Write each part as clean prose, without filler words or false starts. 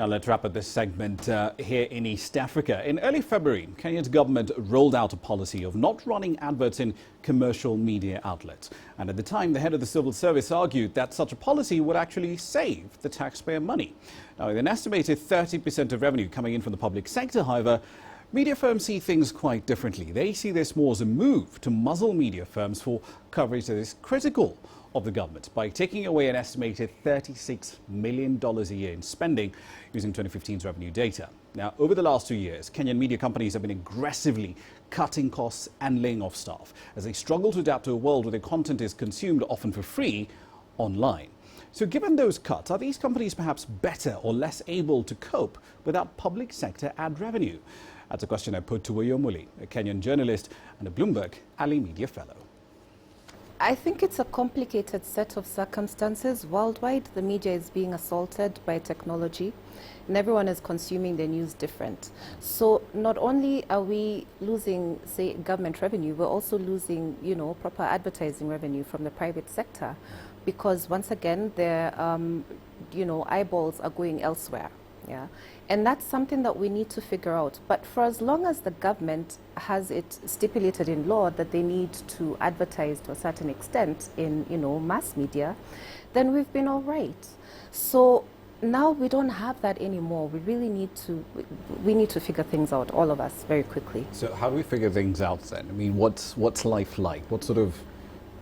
Now let's wrap up this segment here in East Africa. In early February, Kenya's government rolled out a policy of not running adverts in commercial media outlets. And at the time, the head of the civil service argued that such a policy would actually save the taxpayer money. Now, with an estimated 30% of revenue coming in from the public sector, however, media firms see things quite differently. They see this more as a move to muzzle media firms for coverage that is critical of the government by taking away an estimated $36 million a year in spending using 2015's revenue data. Now, over the last 2 years, Kenyan media companies have been aggressively cutting costs and laying off staff as they struggle to adapt to a world where their content is consumed often for free online. So given those cuts, are these companies perhaps better or less able to cope without public sector ad revenue? That's a question I put to Wayua Muli, a Kenyan journalist and a Bloomberg-ALI Media Fellow. I think it's a complicated set of circumstances. Worldwide, the media is being assaulted by technology, and everyone is consuming their news different. So not only are we losing, say, government revenue, we're also losing, proper advertising revenue from the private sector, because once again, their, eyeballs are going elsewhere. Yeah, and that's something that we need to figure out. But for as long as the government has it stipulated in law that they need to advertise to a certain extent in, mass media, then we've been all right. So now we don't have that anymore. We really need to figure things out, all of us, very quickly. So how do we figure things out then? I mean, what's life like? What sort of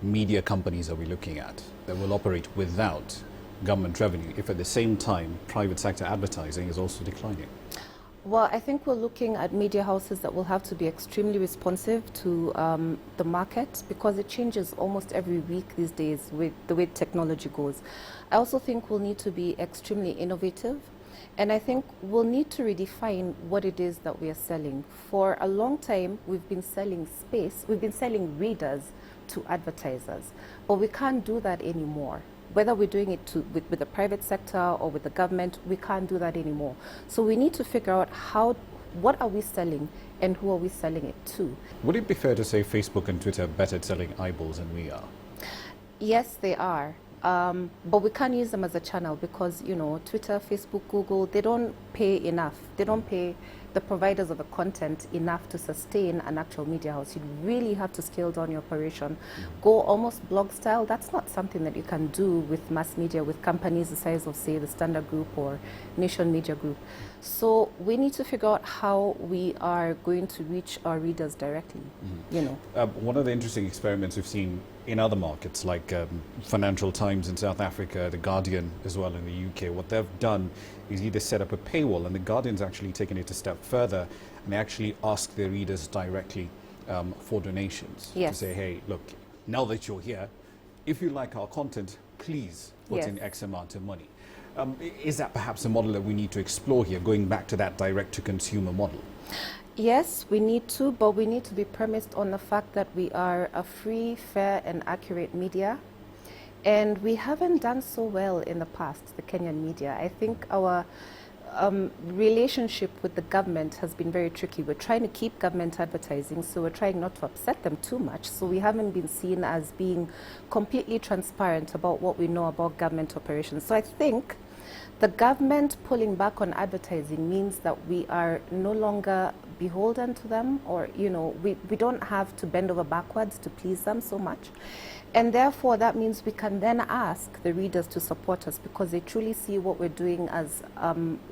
media companies are we looking at that will operate without government revenue if at the same time private sector advertising is also declining? Well, I think we're looking at media houses that will have to be extremely responsive to the market, because it changes almost every week these days with the way technology goes. I also think we'll need to be extremely innovative, and I think we'll need to redefine what it is that we are selling. For a long time, we've been selling space, we've been selling readers to advertisers, but we can't do that anymore. Whether we're doing it with the private sector or with the government, we can't do that anymore. So we need to figure out what are we selling and who are we selling it to. Would it be fair to say Facebook and Twitter are better at selling eyeballs than we are? Yes, they are. But we can't use them as a channel because, Twitter, Facebook, Google, they don't pay enough. They don't pay the providers of the content enough to sustain an actual media house. You really have to scale down your operation. Go almost blog style. That's not something that you can do with mass media, with companies the size of, say, the Standard Group or Nation Media Group. So we need to figure out how we are going to reach our readers directly, One of the interesting experiments we've seen in other markets, like Financial Times in South Africa, The Guardian as well in the UK, what they've done is either set up a paywall, and The Guardian's actually taken it a step further, and they actually ask their readers directly for donations. Yes. To say, hey, look, now that you're here, if you like our content, please put in X amount of money. Is that perhaps a model that we need to explore here, going back to that direct-to-consumer model? Yes, we need to, but we need to be premised on the fact that we are a free, fair, and accurate media. And we haven't done so well in the past, the Kenyan media. I think our relationship with the government has been very tricky. We're trying to keep government advertising, so we're trying not to upset them too much. So we haven't been seen as being completely transparent about what we know about government operations. So I think the government pulling back on advertising means that we are no longer beholden to them, or, we don't have to bend over backwards to please them so much. And therefore, that means we can then ask the readers to support us because they truly see what we're doing as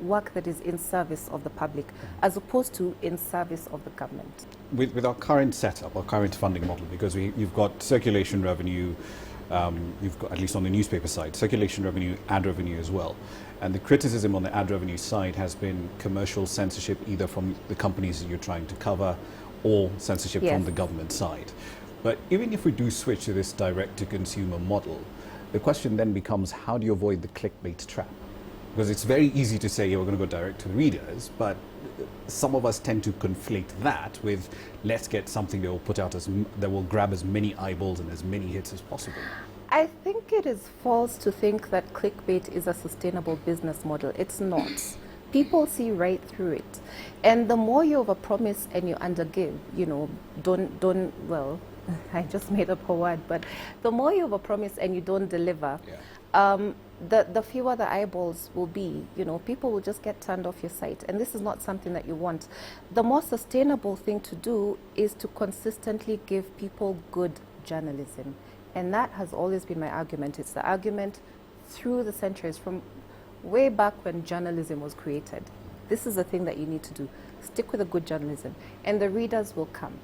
work that is in service of the public, as opposed to in service of the government. With our current setup, our current funding model, because you've got circulation revenue, you've got, at least on the newspaper side, circulation revenue, ad revenue as well. And the criticism on the ad revenue side has been commercial censorship, either from the companies that you're trying to cover or censorship from the government side. But even if we do switch to this direct-to-consumer model, the question then becomes, how do you avoid the clickbait trap? Because it's very easy to say, we're going to go direct to readers, but some of us tend to conflate that with, let's get something that will put out that will grab as many eyeballs and as many hits as possible. I think it is false to think that clickbait is a sustainable business model. It's not. People see right through it. And the more you overpromise and you undergive, I just made up a word, but the more you overpromise and you don't deliver, the fewer the eyeballs will be, people will just get turned off your site. And this is not something that you want. The more sustainable thing to do is to consistently give people good journalism. And that has always been my argument. It's the argument through the centuries, from way back when journalism was created. This is the thing that you need to do. Stick with the good journalism, and the readers will come.